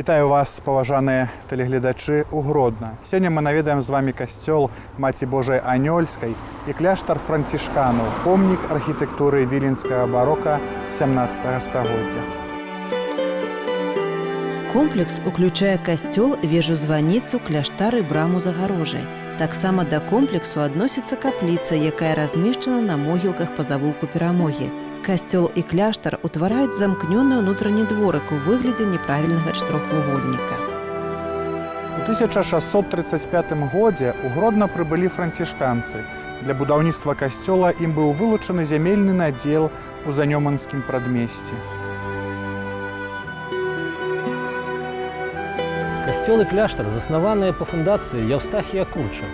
Вітаю вас, паважаныя тэлегледачы, у Гродна. Сёння мы наведаем з вами касцёл Маці Божай Анёльскай і кляштар францішканаў, помнік архітэктуры віленскага барока 17 стагоддзя. Комплекс уключае касцёл, вежу-званіцу, кляштар і браму з агароджай. Таксама да комплексу адносіцца капліца, якая размешчана на могілках па завулку Перамогі. Касцёл і кляштар утвараюць замкнёны ўнутраны дворык у выглядзе няправільнага чатырохвугольніка. У 1635 годзе у Гродна прыбылі францішканцы. Для будаўніцтва касцёла ім быў вылучаны зямельны надзел у Занёманскім прадмесці. Касцёл і кляштар заснаваныя па фундацыі Яўстахія Курча,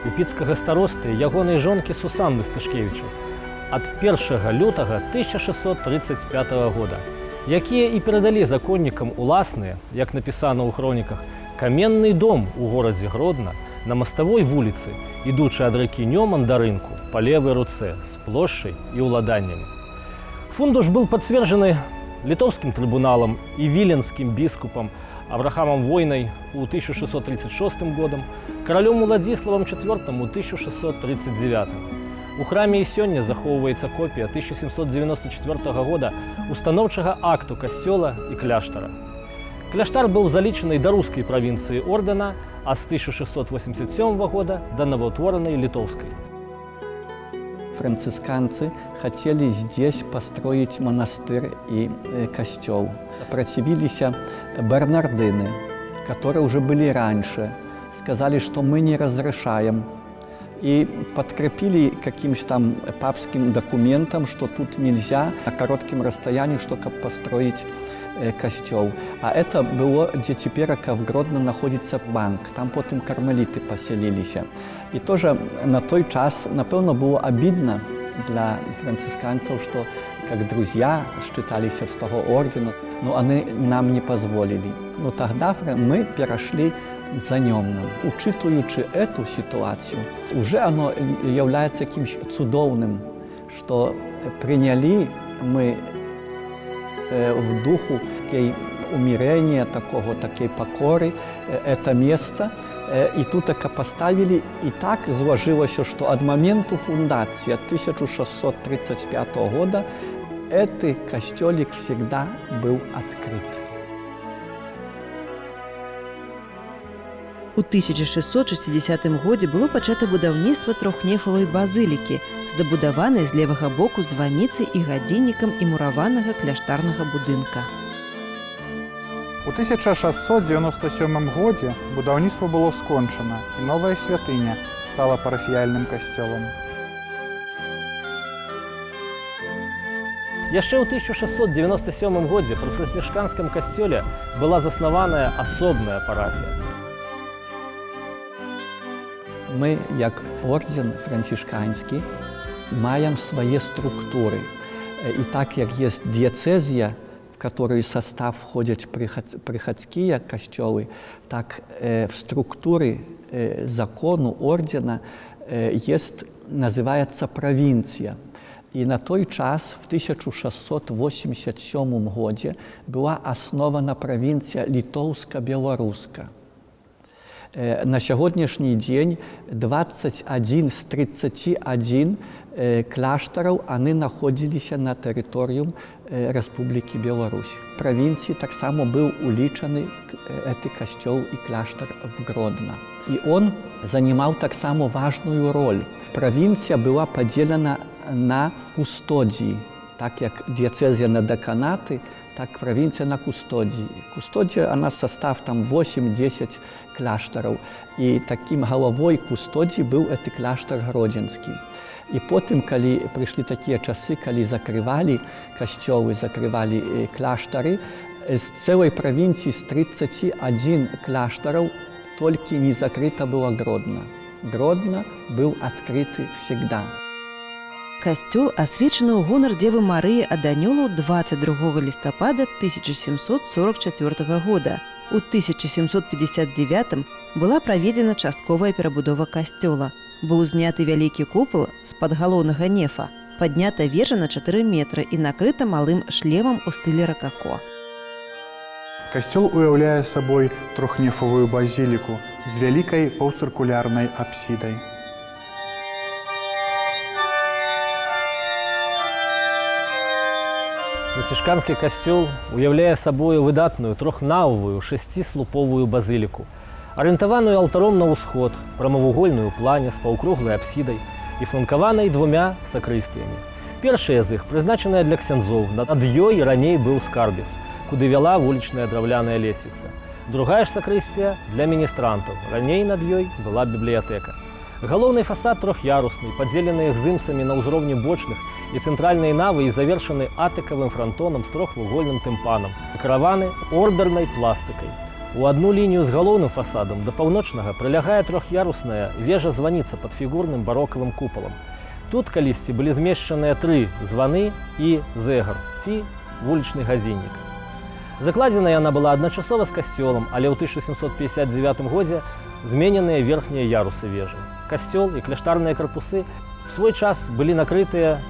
упіцкага старосты і ягонай жонкі Сусанны Стышкевіча ад 1 лютага 1635 года, якія і перадалі законнікам уласныя, як напісана ў хроніках, каменны дом у горадзе Гродна на маставой вуліцы, ідучы ад ракі Нёман да рынку па левай руцэ з плошчай і ўладаннямі. Фундуш быў пацверджаны літоўскім трыбуналам і віленскім біскупам Авраамам Войнай у 1636 годам, каралём Уладзіславам IV у 1639. У храме і сёння захоўваецца копія 1794 года устаноўчага акту касцёла і кляштара. Кляштар быў залічаны да рускай правінцыі ордэна, а з 1687 года да новоутворанай літоўскай. Францисканцы хотели здесь построить монастырь и костел. Противились бернардины, которые уже были раньше. Сказали, что мы не разрешаем. И подкрепили каким-то там папским документом, что тут нельзя на коротком расстоянии, чтобы построить костел. А это было, где теперь в Гродно находится банк. Там потом кармелиты поселились. И тоже на той час, напевно, было обидно для францисканцев, что как друзья считались с того ордена, но они нам не позволили. Но тогда мы перешли за Нёмном. Учитуючи эту ситуацию, уже оно является каким-то чудовным, что приняли мы в духу умирения, такой покоры это место, и тут так поставили, и так сложилось, что от момента фундации 1635 года этот костелик всегда был открыт. У 1660 годзе было пачата будаўніцтва трохнефавай базылікі, здабудаванай з левага боку званіцы і гадзіннікам і мураванага кляштарнага будынка. У 1697 годзе будаўніцтва было скончана, і новая святыня стала парафіяльным касцёлам. Яшчэ ў 1697 годзе пры францішканскім касцёле была заснаваная асобная парафія. Мы, як орден францішканський, маем свои структуры. И так как есть диецезия, в которую состав входят приходские костелы, так в структуре закону ордена есть, называется провинция. И на той час, в 1687 году, была основана провинция Литовско-Белоруска. На сьогоднішній день 21 з 31 кляшторів знаходилися на території Республіки Білорусь. В провінції так само був улічений цей костел і кляштор в Гродно. І він займав так само важную роль. Провінція була поділена на кустодії, так як диецезія на деканати, так провинция на кустодии. Кустодия, она состав там 8-10 кляшторов. И таким головой кустодии был этот кляштор Гродзенский. И потом, когда пришли такие часы, когда закрывали костелы, закрывали кляшторы, с целой провинции, с 31 кляшторов, только не закрыто было Гродно. Гродно был открыт всегда. Касцёл асвечаны ў гонар Девы Марыі ад Анёлаў 22 лістапада 1744 года. У 1759 была праведзена частковая перабудова касцёла. Быў зняты вялікі купал з-пад галоўнага нефа, паднята вежа на 4 метры і накрыта малым шлемам у стылі ракако. Касцёл уяўляе сабой трохнефавую базіліку з вялікай паўцыркулярнай апсідай. Францішканскі касцёл уяўляе сабою выдатную трохнававую шасціслуповую базыліку, арыентаваную алтаром на ўсход, прамавугольную ў плане з паўкруглай апсідай і фланкаванай двумя сакрыстыямі. Першая з іх прызначаная для ксяндзоў, над ёй раней быў скарбец, куды вяла вулічная драўляная лесвіца. Другая ж сакрысція для міністрантаў, раней над ёй была бібліятэка. Галоўны фасад трох'ярусны, падзелены гзымсамі на ўзроўні бочных і цэнтральнай навы і завершаны атыкавым франтонам з трохвугольным тымпанам, акраваны ордернай пластыкай. У адну лінію з галоўным фасадам да паўночнага прылягае трох'ярусная вежа-званіца пад фігурным барокавым купалам. Тут калісьці былі змешчаныя 3 званы і зэгар, ці вулічны газіннік. Закладзена яна была адначасова з касцёлам, але ў 1759 годзе змененыя верхнія ярусы вежы. Касцёл і кляштарныя карпусы в свой час былі накрытыя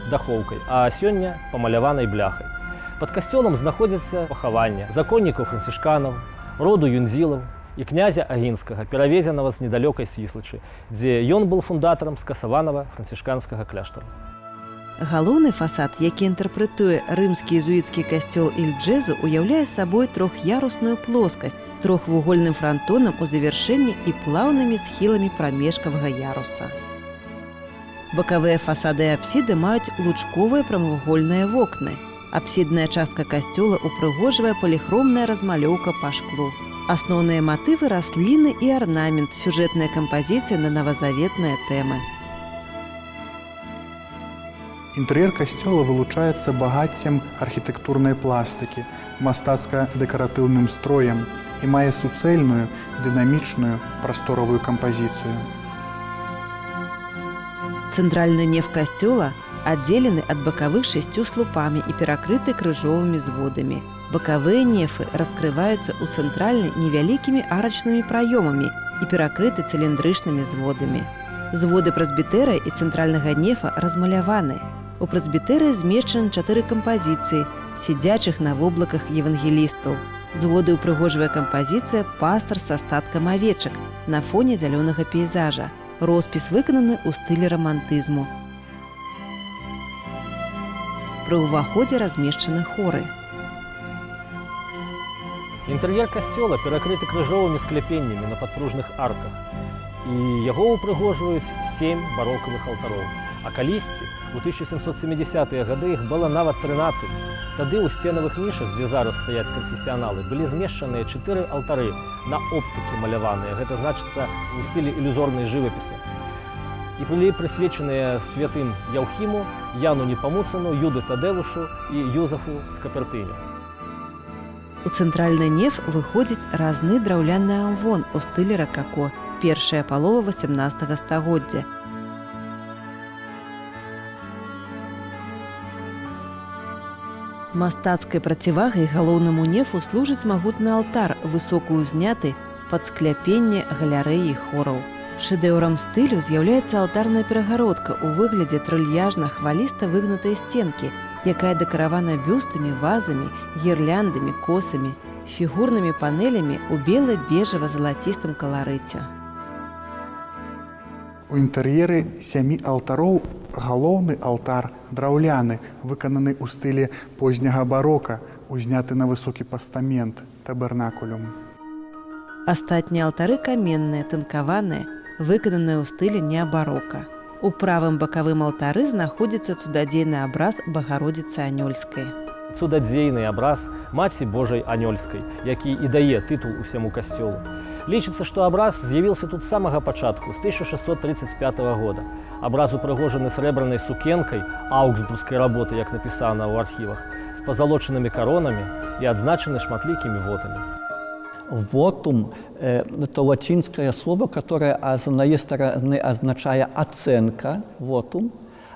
дахоўкай, а сёння памаляванай бляхай. Пад касцёлам знаходзяцца пахаванне законнікаў францішканаў, роду Юнзілаў і князя Агінскага, перавезенага з недалёкай Свіслачы, дзе ён был фундатарам скасаванага францішканскага кляштара. Галоўны фасад, які інтэрпрэтуе рымскі езуіцкі касцёл Ільджэзу, уяўляе сабой трох'ярусную плоскасць, трохвугольным франтонам у завяршэнні і плаўнымі схіламі прамежкавага яруса. Бакавыя фасады і апсіды маюць лучковыя прамавугольныя вокны. Апсідная частка касцёла упрыгожвае паліхромная размалёўка па шклу. Асноўныя матывы расліны і арнамент, сюжэтная кампазіцыя на навазаветныя тэмы. Інтэр'ер касцёла вылучаецца багаццем архітэктурнай пластыкі, мастацка-дэкаратыўным строем і мае суцэльную, дынамічную прасторавую кампазіцыю. Цэнтральны неф касцёла аддзелены ад бакавых 6 слупамі і перакрыты крыжовымі зводамі. Бакавыя нефы раскрываюцца ў цэнтральнай невялікімі арачнымі праёмамі і перакрыты цыліндрычнымі зводамі. Зводы прэсбітэрыя і цэнтральнага нефа размаляваны. У прэсбітэрыі змешчаны 4 кампазіцыі, сядзячых на воблаках евангелістаў. Зводы упрыгожвае кампазіцыя «Пастар са статкам авечак» на фоне зялёнага пейзажа. Роспіс выкананы ў стылі рамантызму. Пры ўваходзе размешчаны хоры. Інтэр'ер касцёла перакрыты крыжовымі скляпеннямі на падпружных арках, і яго упрыгожваюць 7 барокавых алтароў. А калісьці, у 1770-е гады іх было нават 13. Тады ў сценавых нішах, дзе зараз стаяць канфесіяналы, былі змешчаныя 4 алтары на оптыкі маляваныя. Гэта значыцца у стылі ілюзорнай жывапісы. І былі прысвечаныя святым Яўхіму, Яну Непамуцану, Юду Тадэвушу і Юзафу з Капертыня. У цэнтральны неф выходзіць разны драўляны амвон у стылі ракако, першая палова 18 стагоддзя. Мастацкай процівагай галоўнаму нефу служыць магутны алтар, высока ўзняты пад скляпенне галерэі хораў. Шэдэўрам стылю з'яўляецца алтарная перагародка ў выглядзе трыльяжна-хваліста выгнутай сценкі, якая дэкаравана бюстамі, вазамі, гірляндамі, косамі, фігурнымі панелямі ў бела-бежава-залацістым каларыце. У інтэр'еры 7 алтароў галоўны алтар драўляны, выкананы ў стылі позняга барока, узняты на высокі пастамент, табернакулюм. Астатнія алтары каменныя, тынкаваныя, выкананыя ў стылі неабарока. У правым бакавым алтары знаходзіцца цудадзейны абраз Багародзіцы Анёльскай. Цудадзейны абраз Маці Божай Анёльскай, які і дае тытул усяму касцёлу. Лічыцца, што абраз з'явіўся тут з самага пачатку, з 1635 года. Абраз упрыгожаны срэбранай сукенкай, аўгсбургскай работы, як напісана ў архівах, з пазалочанымі коронамі і адзначаны шматлікімі вотамі. Вотум – это латинское слово, которое с одной стороны означает оценка, вотум,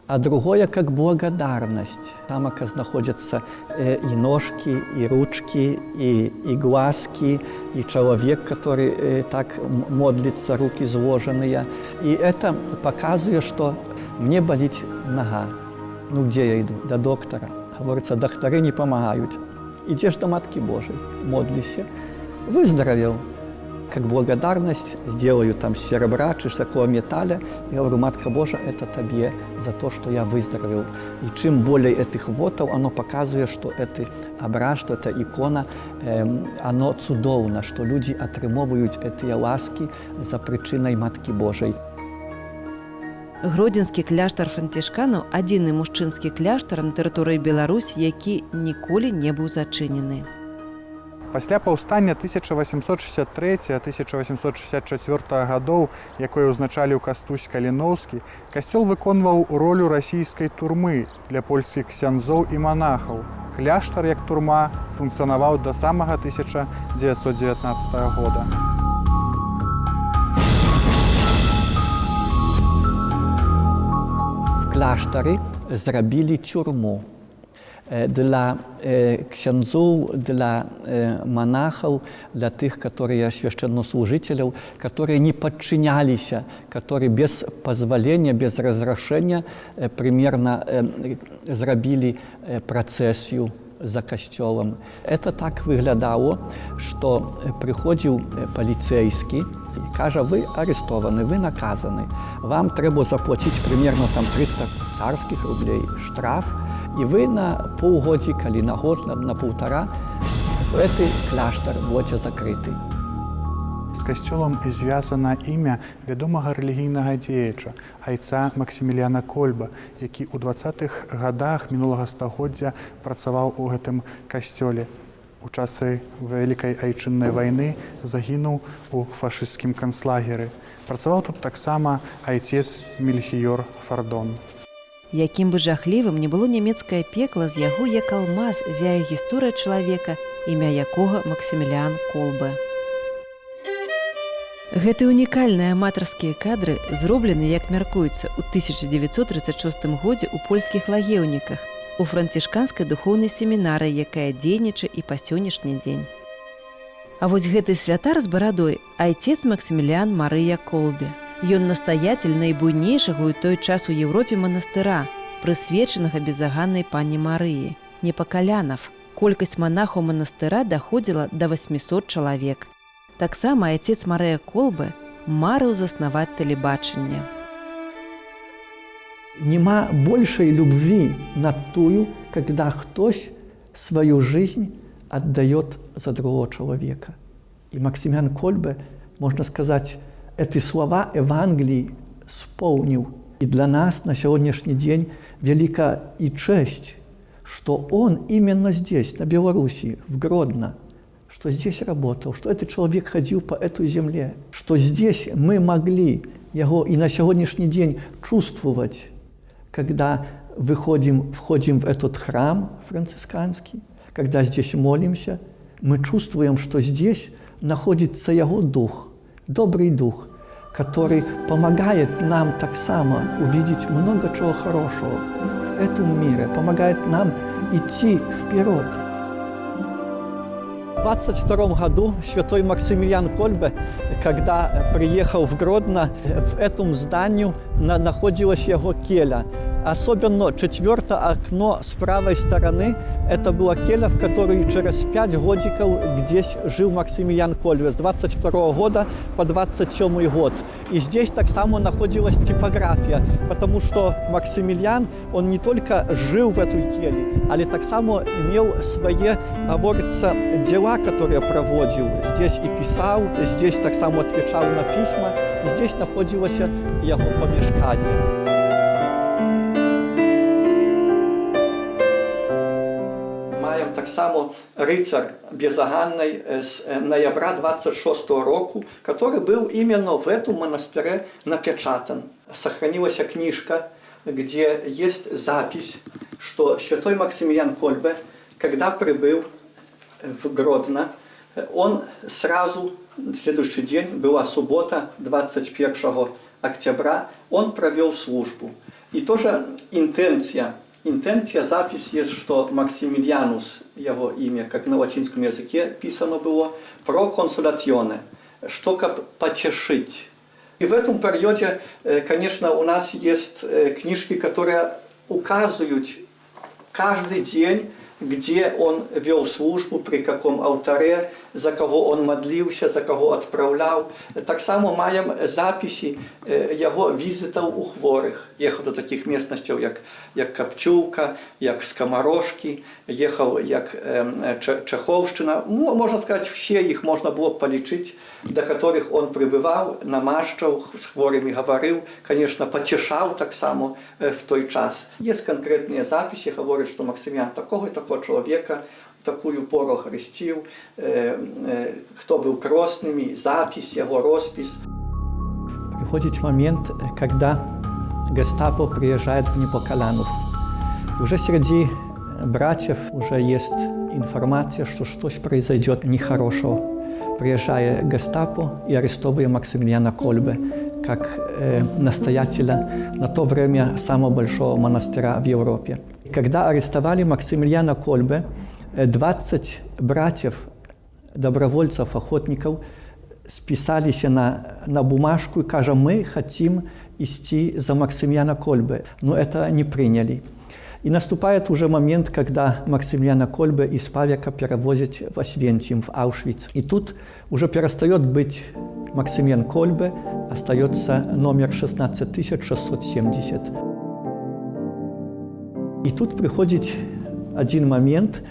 а другое как благодарность. Там, оказывается, находятся и ножки, и ручки, и глазки, и человек, который так модлится, руки сложенные. И это показывает, что мне болит нога. Ну, где я иду? До доктора. Говорится, докторы не помогают. идешь до Матки Божией, модлишься, выздоровел. Как благодарность сделаю там с серебра, чи с такого металля, и говорю, Матка Божия, это тебе за то, что я выздоровел. И чем более этих вотов, оно показывает, что это образ, что это икона, оно цудовно, что люди отримовують эти ласки за причиной Матки Божией. Гродзенскі кляштар францішканаў – адзіны мужчынскі кляштар на тэрыторыі Беларусі, які ніколі не быў зачынены. Пасля паўстання 1863-1864 гадоў, якое ўзначаліў Кастусь Каліноўскі, касцёл выконваў ролю расійскай турмы для польскіх ксяндзоў і манахаў. Кляштар, як турма, функцыянаваў да самага 1919 года. В кляштары зрабілі тюрму. Для ксяндзоў, для монахаў, для тых, которые священнослужителяў, которые не подчинялись, которые без позволения, без разрешения примерно зрабілі процессию за касцёлам. Это так выглядало, что приходил полицейский и кажа, вы арестованы, вы наказаны, вам треба заплатить примерно там 300 царских рублей штраф, и вы на полгодика или на год, на полтора в этот кляштар будете закрыты. З касцёлам звязана імя вядомага рэлігійнага дзеяча, айца Максіміліяна Кольба, які ў 20-х гадах мінулага стагоддзя працаваў у гэтым касцёле. У часы Вялікай айчыннай вайны загінуў у фашысцкім канцлагеры. Працаваў тут таксама айцец Мельхіёр Фардон. Якім бы жахлівым не было нямецкае пекла, з яго як алмаз зяе гісторыя чалавека, імя якога Максіміліян Колбе. Гэтыя унікальныя аматарскія кадры зроблены, як мяркуецца, у 1936 годзе ў польскіх лагеўніках, у францішканскай духоўнай семінарыі, якая дзейнічае і па сённяшні дзень. А вось гэты святар з барадой айцец Максіміліян Марыя Колбе. Ён настаяцель найбуйнейшага ў той час у Еўропе манастыра, прысвечанага безаганнай пані Марыі, Непакалянов. Колькасць манахаў манастыра даходзіла да 800 чалавек. Таксама айцец Марыя Колбе марыў заснаваць тэлебачанне. Нема большей любви на тую, когда хтось свою жизнь отдает за другого человека. И Максимилиан Кольбе, можно сказать, эти слова Евангелии исполнил. И для нас на сегодняшний день велика и честь, что он именно здесь, на Беларуси, в Гродно, что здесь работал, что этот человек ходил по этой земле, что здесь мы могли его и на сегодняшний день чувствовать, когда входим в этот храм францисканский, когда здесь молимся, мы чувствуем, что здесь находится его дух, добрый дух, который помогает нам так само увидеть много чего хорошего в этом мире, помогает нам идти вперед. В 1922 году святой Максимилиан Кольбе, когда приехал в Гродно, в этом здании находилась его келья. Особенно 4-е окно с правой стороны, это была келья, в которой через 5 годиков здесь жил Максимилиан Кольбе с 22 года по 27 год. И здесь так само находилась типография, потому что Максимилиан, он не только жил в этой келье, але так само имел свои, говорится, дела, которые проводил. Здесь и писал, здесь так само отвечал на письма, и здесь находилось его помешкание. Так само рыцарь безаганный с ноября 26 року, который был именно в этом монастыре напечатан. Сохранилась книжка, где есть запись, что святой Максимилиан Кольбе, когда прибыл в Гродно, он сразу, на следующий день, была суббота, 21 октября, он провел службу. И тоже интенция, запись есть, что Максимилианус, его имя, как на латинском языке писано было, про консоляционе, что как потешить. И в этом периоде, конечно, у нас есть книжки, которые указывают каждый день где он вел службу, при каком алтаре, за кого он модлился, за кого отправлял. Так само маем записи его визитов у хворых. Ехал до таких местностей, як Капчулка, як Скоморожки, ехал як Чеховщина. Можно сказать, все их можно было полечить, до которых он прибывал, намащал, с хворыми говорил, конечно, потешал так само в той час. Есть конкретные записи, говорят, что Максимilian такого и такого человека в такую пору хрестил, кто был крестными, запись, его роспись. Приходит момент, когда гестапо приезжает в Непокалянов. Уже среди братьев уже есть информация, что что-то произойдет нехорошего. Приезжает гестапо и арестовывает Максимилиана Кольбе как настоятеля на то время самого большого монастыря в Европе. Когда арестовали Максимилиана Кольбе, 20 братьев, добровольцев, охотников списались на бумажку и сказали, мы хотим идти за Максимилиана Кольбе, но это не приняли. И наступает уже момент, когда Максимилиана Кольбе из Павека перевозят в Освенцим, в Аушвиц. И тут уже перестает быть Максимилиан Кольбе, остается номер 16670. И тут приходит один момент,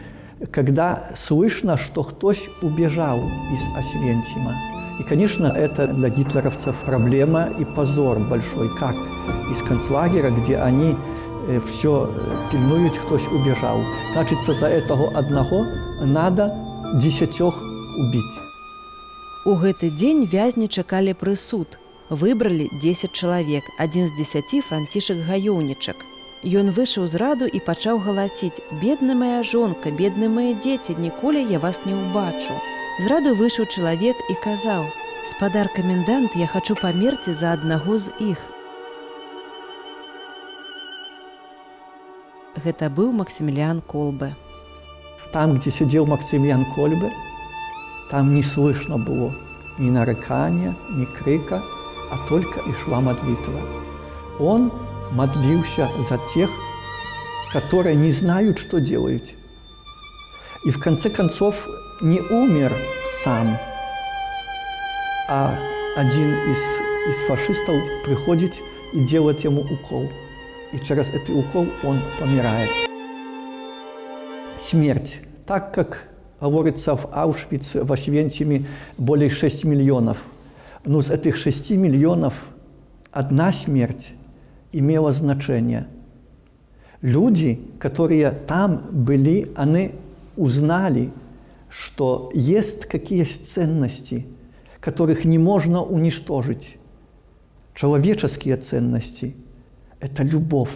когда слышно, что кто-то убежал из Освенцима. И, конечно, это для гитлеровцев проблема и позор большой, как из концлагеря, где они все пильнуют, кто-то убежал. Значит, за этого одного надо 10 убить. У гэты дзень вязні чакалі прысуд. Выбралі 10 чалавек, адзін з 10 Францішак Гаёўнічак. Ён выйшаў з раду і пачаў галасіць: «Бедная моя жонка, бедныя мае дзеці, ніколі я вас не ўбачу». З раду выйшаў чалавек і казаў: «Спадар камендант, я хачу памерці за аднаго з іх». Гэта быў Максимилиан Кольбе. Там, где сидел Максимилиан Кольбе, там не слышно было ни нарекания, ни крика, а только и шла молитва. Он молился за тех, которые не знают, что делают. И в конце концов не умер сам, а один из фашистов приходит и делает ему укол. И через этот укол он помирает. Смерть. Так как говорится в Аушвице, в Освенциме более 6 миллионов. Но из этих 6 миллионов одна смерть имела значение. Люди, которые там были, они узнали, что есть какие-то ценности, которых не можно уничтожить. Человеческие ценности – это любовь,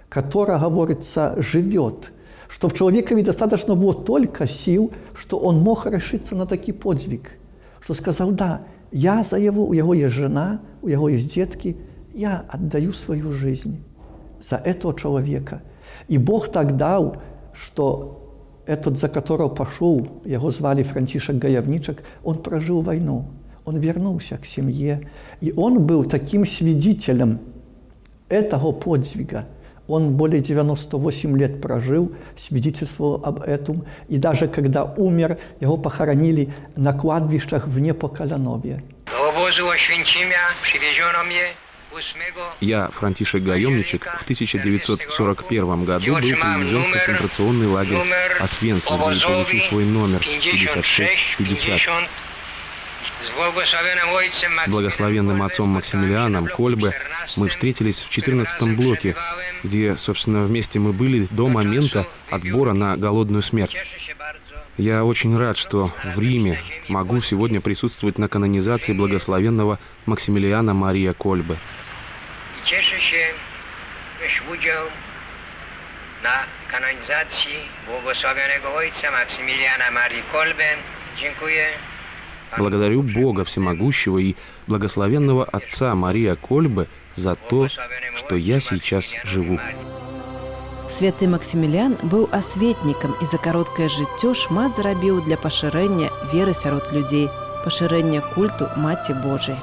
которая, говорится, живет. Что в человеке достаточно было только сил, что он мог решиться на такой подвиг. Что сказал, да, я за его, у него есть жена, у него есть детки, я отдаю свою жизнь за этого человека. И Бог так дал, что этот, за которого пошел, его звали Францішак Гаёўнічак, он прожил войну, он вернулся к семье. И он был таким свидетелем этого подвига. Он более 98 лет прожил, свидетельствовал об этом. И даже когда умер, его похоронили на кладбищах в Непокалянове. Я, Франтишек Гаёўнічак, в 1941 году был привезен в концентрационный лагерь Освенцим, где получил свой номер 5650. С благословенным отцом Максимилианом Кольбе мы встретились в 14-м блоке, где, собственно, вместе мы были до момента отбора на голодную смерть. Я очень рад, что в Риме могу сегодня присутствовать на канонизации благословенного Максимилиана Мария Кольбе. На канонизации благословенного отца Максимилиана Марии Кольбе. Благодарю Бога Всемогущего и благословенного отца Мария Кольбе за то, что я сейчас живу. Святы Максимилиан быў асветнікам і за кароткае жыццё шмат зрабіў для пашырэння веры сярод людзей, пашырэння культу Маці Божай.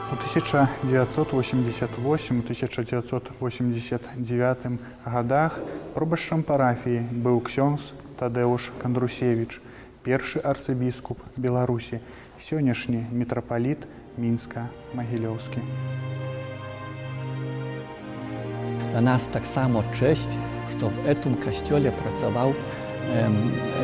У 1988-1989 годах Пробашчам парафіі быў ксёндз Тадэуш Кандрусевіч, першы арцыбіскуп Беларусі, сённяшні мітрапаліт Мінска-Магілёўскі. Для нас таксама честь, што в этом касцёле працаваў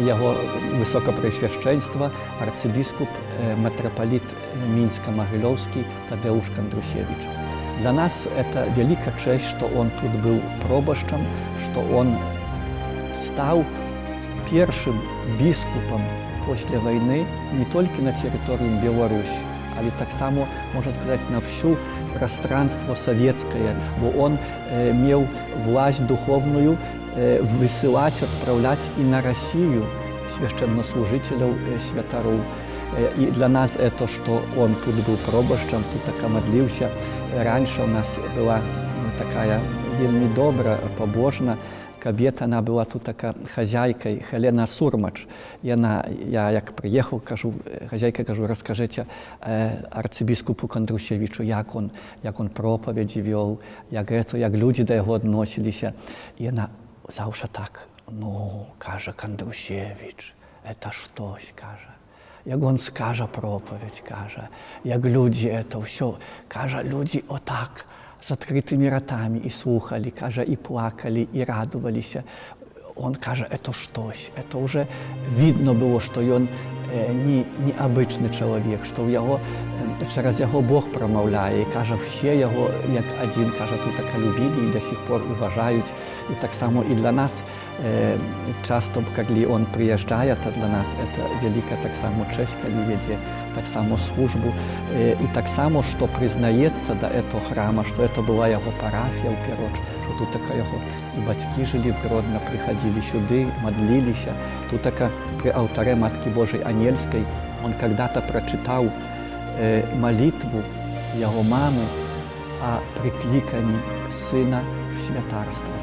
яго высокапрэсвяшчэнства арцыбіскуп мітрапаліт Мінска-Магілёўскі Тадэуш Кандрусевіч. Для нас это великая честь, что он тут был пробашчам, что он стал первым бискупом после войны не только на территории Беларуси, але так само, можно сказать, на всю пространство советское, бо он имел власть духовную высылать, отправлять и на Россию священнослужителей святаров. И для нас это, что он тут был пробашчам, тут так модлился. Раньше у нас была такая вельми добра, побожна кабета, она была тут такая хозяйкой, Хелена Сурмач. И она, я як приехал, кажу, хозяйка, кажу, расскажите арцыбіскупу Кандрусевичу, як он проповеди вел, як люди до его относились. И она завжди так, ну, каже Кандрусевич, это штось, каже. Як он скаже проповідь, каже, як люди це все, каже, люди отак, з відкритими ротами і слухали, каже, і плакали, і радувалися. Он каже, це щось, це вже видно було, що він не обичний чоловік, що через його Бог промовляє, і каже, всі його, як один, каже, тут так любили і до сих пор вважають. І так само і для нас, часто, коли він приїжджає, то для нас це велика так само честь, коли веде так само службу. І так само, що признається до цього храму, що це була його парафія, в першу чергу, що тут така його і батьки жили в Гродно, приходили сюди, модлилися. Тут така при алтаре Матки Божией Анельской он когда-то прочитал молитву его мамы о прикликании сына в святарство.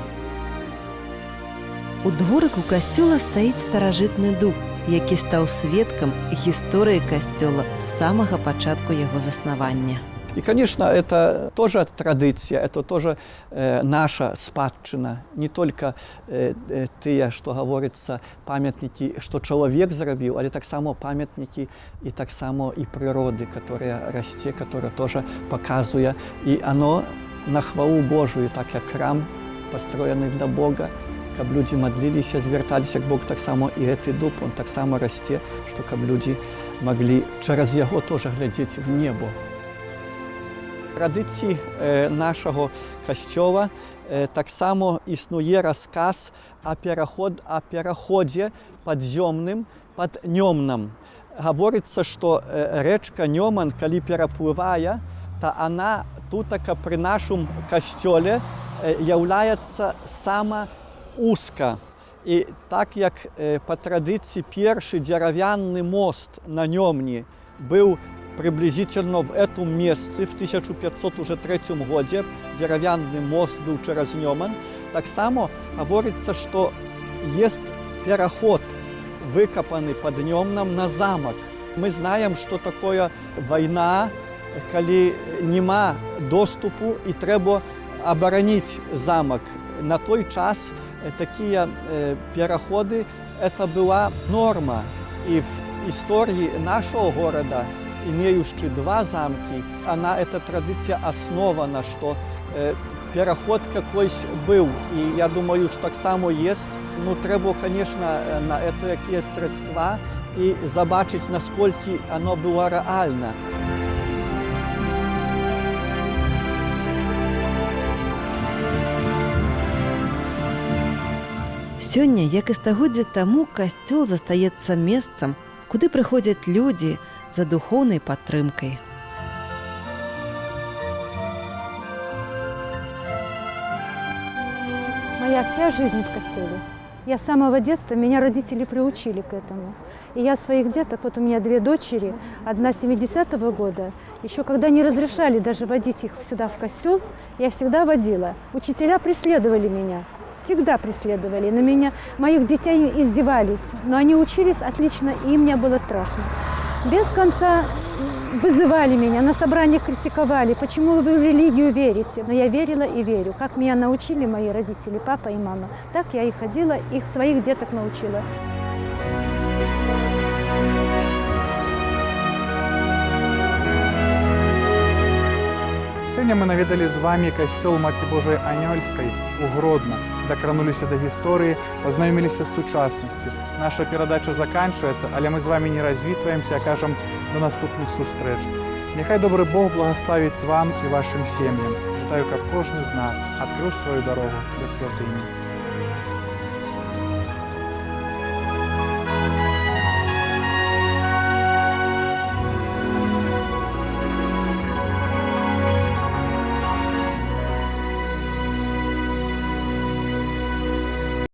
У дворыку касцёла стаіць старажытны дуб, які стаў сведкам гісторыі касцёла з самага пачатку яго заснавання. И, конечно, это тоже традиция, это тоже наша спадчина. Не только те, что говорится, памятники, что человек зарабил, але так само памятники и так само и природы, которая растет, которая тоже показывает. И оно на хвалу Божию, так как храм, построенный для Бога, чтобы люди модлились, звертались к Богу, так само и этот дуб, он так само растет, чтобы люди могли через его тоже глядеть в небо. Традиції нашого костьола так само існує розказ о переході підземним під Ньомном. Говориться, що річка Ньоман, коли перепливає, то вона тут при нашому костьолі є сама узка. І так як по традиції перший дерев'яний мост на Ньомні був приблизительно в этом месте, в 1503 году, деревянный мост был через Ньоман. Так само говорится, что есть переход, выкопанный под Ньомном на замок. Мы знаем, что такое война, когда нема доступу и треба оборонить замок. На той час такие переходы это была норма. И в истории нашего города, имеющий два замки, эта традиция основана, что переход какой-то был. И я думаю, что так само есть. Ну, треба, конечно, на это какие средства и забачить, насколько оно было реально. Сёння, як і стагоддзя таму, касцёл застаецца месцам, куды прыходзяць людзі за духовной падтрымкай. Моя вся жизнь в костеле. Я с самого детства, меня родители приучили к этому. И я своих деток, вот у меня две дочери, одна 70-го года, еще когда не разрешали даже водить их сюда в костел, я всегда водила. Учителя преследовали меня, всегда преследовали. На меня, моих детей издевались, но они учились отлично, и им не было страшно. Без конца вызывали меня, на собраниях критиковали, почему вы в религию верите. Но я верила и верю. Как меня научили мои родители, папа и мама, так я и ходила, их своих деток научила. Сёння мы наведали з вами касцёл Маці Божай Анёльскай у Гродна, дакрануліся да гісторыі, пазнаёміліся з сучаснасцю. Наша перадача заканчваецца, але мы з вами не развітваемся, а кажам да наступных сустрэч. Няхай добры Бог благаславіць вам і вашым сем'ям. Жадаю, каб кожны з нас адкрыў сваю дарогу да святыні.